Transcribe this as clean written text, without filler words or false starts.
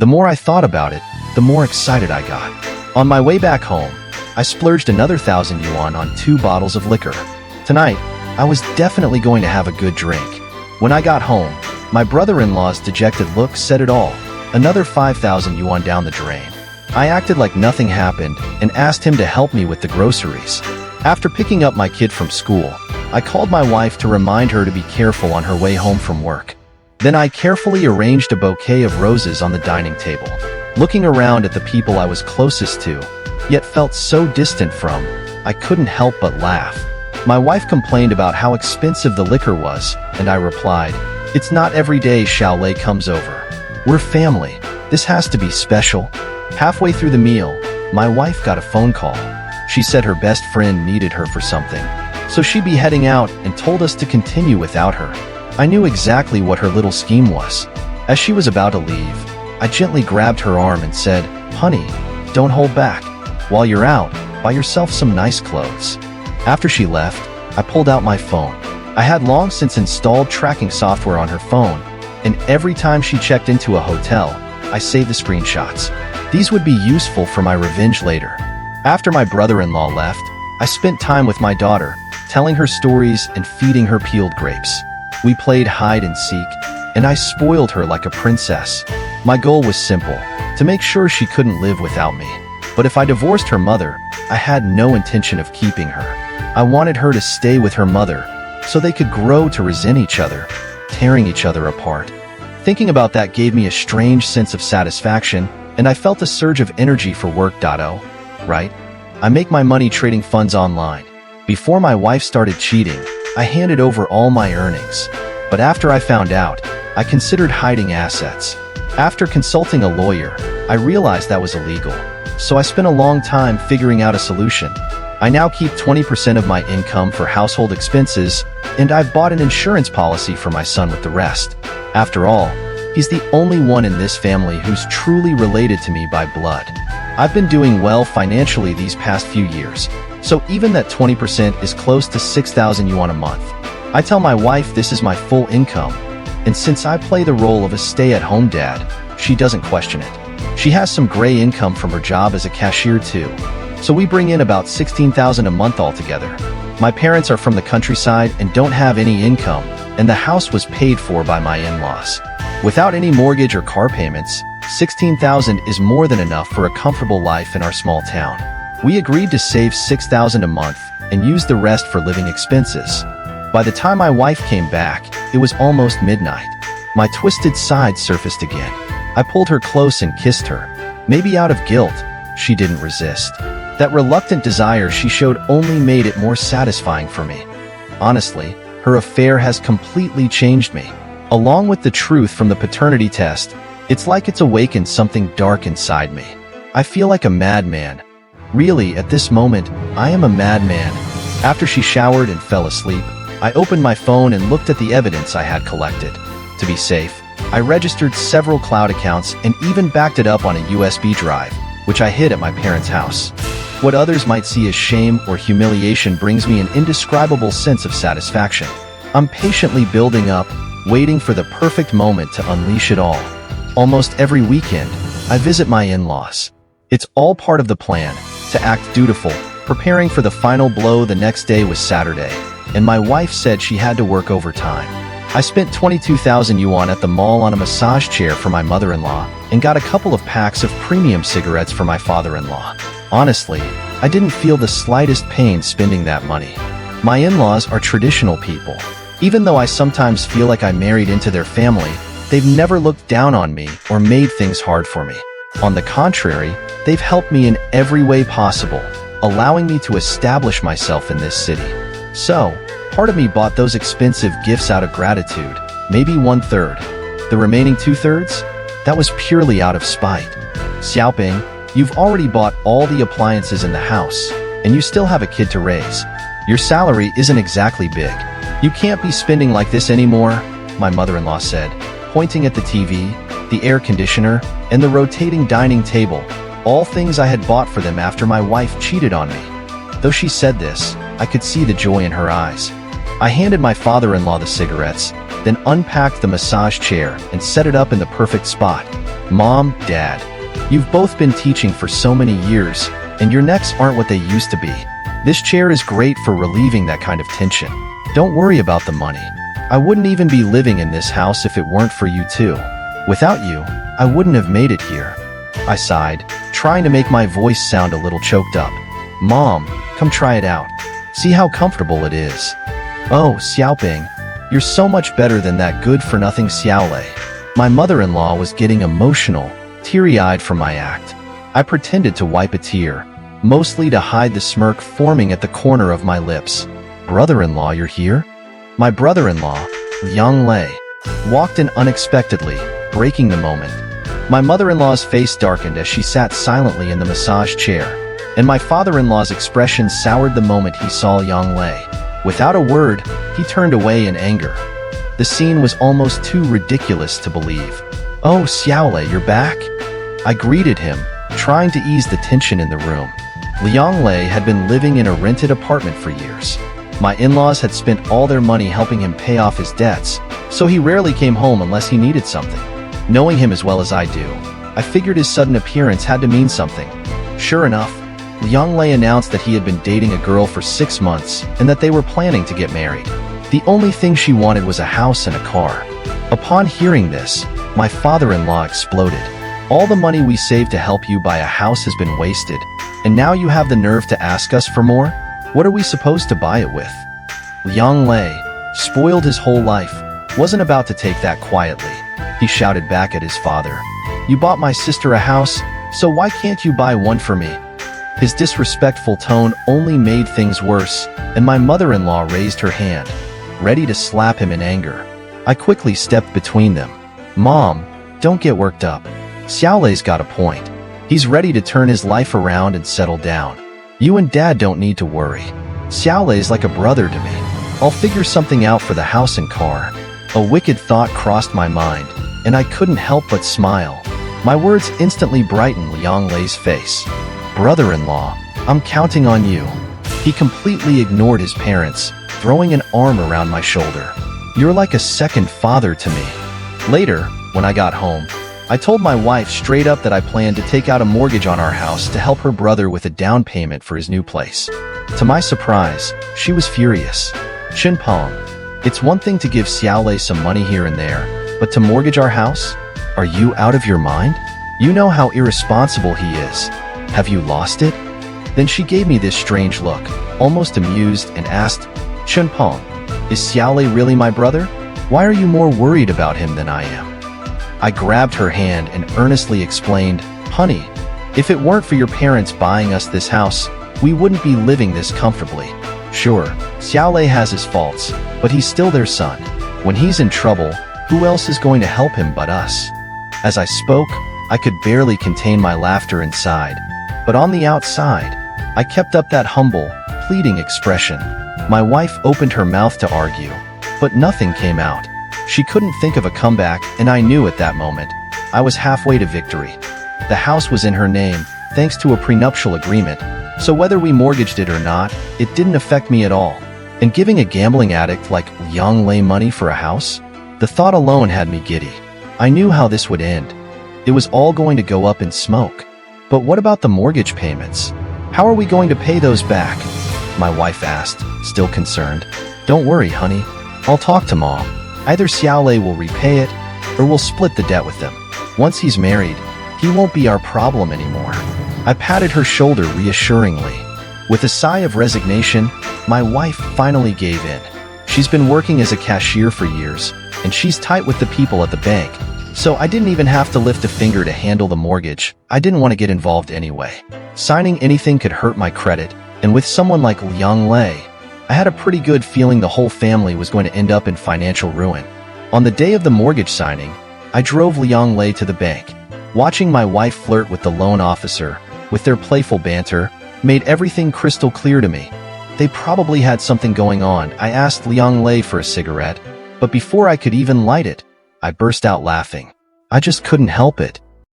The more I thought about it, the more excited I got. On my way back home, I splurged another 1,000 yuan on 2 bottles of liquor. Tonight, I was definitely going to have a good drink. When I got home, my brother-in-law's dejected look said it all. Another 5,000 yuan down the drain. I acted like nothing happened and asked him to help me with the groceries. After picking up my kid from school, I called my wife to remind her to be careful on her way home from work. Then I carefully arranged a bouquet of roses on the dining table. Looking around at the people I was closest to, yet felt so distant from, I couldn't help but laugh. My wife complained about how expensive the liquor was, and I replied, "It's not every day Xiaolei comes over. We're family. This has to be special." Halfway through the meal, my wife got a phone call. She said her best friend needed her for something, so she'd be heading out and told us to continue without her. I knew exactly what her little scheme was. As she was about to leave, I gently grabbed her arm and said, "Honey, don't hold back. While you're out, buy yourself some nice clothes." After she left, I pulled out my phone. I had long since installed tracking software on her phone, and every time she checked into a hotel, I saved the screenshots. These would be useful for my revenge later. After my brother-in-law left, I spent time with my daughter, telling her stories and feeding her peeled grapes. We played hide and seek, and I spoiled her like a princess. My goal was simple, to make sure she couldn't live without me. But if I divorced her mother, I had no intention of keeping her. I wanted her to stay with her mother, so they could grow to resent each other, tearing each other apart. Thinking about that gave me a strange sense of satisfaction, and I felt a surge of energy for work. Right? I make my money trading funds online. Before my wife started cheating, I handed over all my earnings. But after I found out, I considered hiding assets. After consulting a lawyer, I realized that was illegal. So I spent a long time figuring out a solution. I now keep 20% of my income for household expenses, and I've bought an insurance policy for my son with the rest. After all, he's the only one in this family who's truly related to me by blood. I've been doing well financially these past few years, so even that 20% is close to 6,000 yuan a month. I tell my wife this is my full income, and since I play the role of a stay-at-home dad, she doesn't question it. She has some gray income from her job as a cashier too, so we bring in about 16,000 a month altogether. My parents are from the countryside and don't have any income, and the house was paid for by my in-laws. Without any mortgage or car payments, 16,000 is more than enough for a comfortable life in our small town. We agreed to save 6,000 a month and use the rest for living expenses. By the time my wife came back, it was almost midnight. My twisted side surfaced again. I pulled her close and kissed her. Maybe out of guilt, she didn't resist. That reluctant desire she showed only made it more satisfying for me. Honestly, her affair has completely changed me. Along with the truth from the paternity test, it's like it's awakened something dark inside me. I feel like a madman. Really, at this moment, I am a madman. After she showered and fell asleep, I opened my phone and looked at the evidence I had collected. To be safe, I registered several cloud accounts and even backed it up on a USB drive, which I hid at my parents' house. What others might see as shame or humiliation brings me an indescribable sense of satisfaction. I'm patiently building up, waiting for the perfect moment to unleash it all. Almost every weekend, I visit my in-laws. It's all part of the plan, to act dutiful. Preparing for the final blow the next day was Saturday, and my wife said she had to work overtime. I spent 22,000 yuan at the mall on a massage chair for my mother-in-law and got a couple of packs of premium cigarettes for my father-in-law. Honestly, I didn't feel the slightest pain spending that money. My in-laws are traditional people. Even though I sometimes feel like I married into their family, they've never looked down on me or made things hard for me. On the contrary, they've helped me in every way possible, allowing me to establish myself in this city. So, part of me bought those expensive gifts out of gratitude, maybe 1/3. The remaining 2/3? That was purely out of spite. Xiaoping, you've already bought all the appliances in the house, and you still have a kid to raise. Your salary isn't exactly big. You can't be spending like this anymore, my mother-in-law said, pointing at the TV, the air conditioner, and the rotating dining table, all things I had bought for them after my wife cheated on me. Though she said this, I could see the joy in her eyes. I handed my father-in-law the cigarettes, then unpacked the massage chair and set it up in the perfect spot. Mom, Dad, you've both been teaching for so many years, and your necks aren't what they used to be. This chair is great for relieving that kind of tension. Don't worry about the money. I wouldn't even be living in this house if it weren't for you two. Without you, I wouldn't have made it here. I sighed, trying to make my voice sound a little choked up. Mom, come try it out. See how comfortable it is. Oh, Xiaoping, you're so much better than that good-for-nothing Xiaolei. My mother-in-law was getting emotional, teary-eyed from my act. I pretended to wipe a tear, mostly to hide the smirk forming at the corner of my lips. Brother-in-law, you're here? My brother-in-law, Liang Lei, walked in unexpectedly, breaking the moment. My mother-in-law's face darkened as she sat silently in the massage chair, and my father-in-law's expression soured the moment he saw Yang Lei. Without a word, he turned away in anger. The scene was almost too ridiculous to believe. Oh, Xiaolei, you're back? I greeted him, trying to ease the tension in the room. Liang Lei had been living in a rented apartment for years. My in-laws had spent all their money helping him pay off his debts, so he rarely came home unless he needed something. Knowing him as well as I do, I figured his sudden appearance had to mean something. Sure enough, Liang Lei announced that he had been dating a girl for 6 months and that they were planning to get married. The only thing she wanted was a house and a car. Upon hearing this, my father-in-law exploded. All the money we saved to help you buy a house has been wasted, and now you have the nerve to ask us for more? What are we supposed to buy it with? Liang Lei, spoiled his whole life, wasn't about to take that quietly. He shouted back at his father. You bought my sister a house, so why can't you buy one for me? His disrespectful tone only made things worse, and my mother-in-law raised her hand, ready to slap him in anger. I quickly stepped between them. Mom, don't get worked up. Xiaolei's got a point. He's ready to turn his life around and settle down. You and Dad don't need to worry. Xiaolei's like a brother to me. I'll figure something out for the house and car. A wicked thought crossed my mind, and I couldn't help but smile. My words instantly brightened Liang Lei's face. Brother-in-law, I'm counting on you. He completely ignored his parents, throwing an arm around my shoulder. You're like a second father to me. Later, when I got home, I told my wife straight up that I planned to take out a mortgage on our house to help her brother with a down payment for his new place. To my surprise, she was furious. Shinpeng, it's one thing to give Xiaolei some money here and there, but to mortgage our house? Are you out of your mind? You know how irresponsible he is. Have you lost it? Then she gave me this strange look, almost amused, and asked, Shinpeng, is Xiaolei really my brother? Why are you more worried about him than I am? I grabbed her hand and earnestly explained, Honey, if it weren't for your parents buying us this house, we wouldn't be living this comfortably. Sure, Xiaolei has his faults, but he's still their son. When he's in trouble, who else is going to help him but us? As I spoke, I could barely contain my laughter inside, but on the outside, I kept up that humble, pleading expression. My wife opened her mouth to argue, but nothing came out. She couldn't think of a comeback, and I knew at that moment, I was halfway to victory. The house was in her name, thanks to a prenuptial agreement, so whether we mortgaged it or not, it didn't affect me at all. And giving a gambling addict like Liang Lei money for a house? The thought alone had me giddy. I knew how this would end. It was all going to go up in smoke. But what about the mortgage payments? How are we going to pay those back? My wife asked, still concerned. Don't worry, honey. I'll talk to Mom. Either Xiaolei will repay it, or we'll split the debt with them. Once he's married, he won't be our problem anymore. I patted her shoulder reassuringly. With a sigh of resignation, my wife finally gave in. She's been working as a cashier for years, and she's tight with the people at the bank, so I didn't even have to lift a finger to handle the mortgage. I didn't want to get involved anyway. Signing anything could hurt my credit, and with someone like Liang Lei, I had a pretty good feeling the whole family was going to end up in financial ruin. On the day of the mortgage signing, I drove Liang Lei to the bank. Watching my wife flirt with the loan officer, with their playful banter, made everything crystal clear to me. They probably had something going on. I asked Liang Lei for a cigarette, but before I could even light it, I burst out laughing. I just couldn't help it.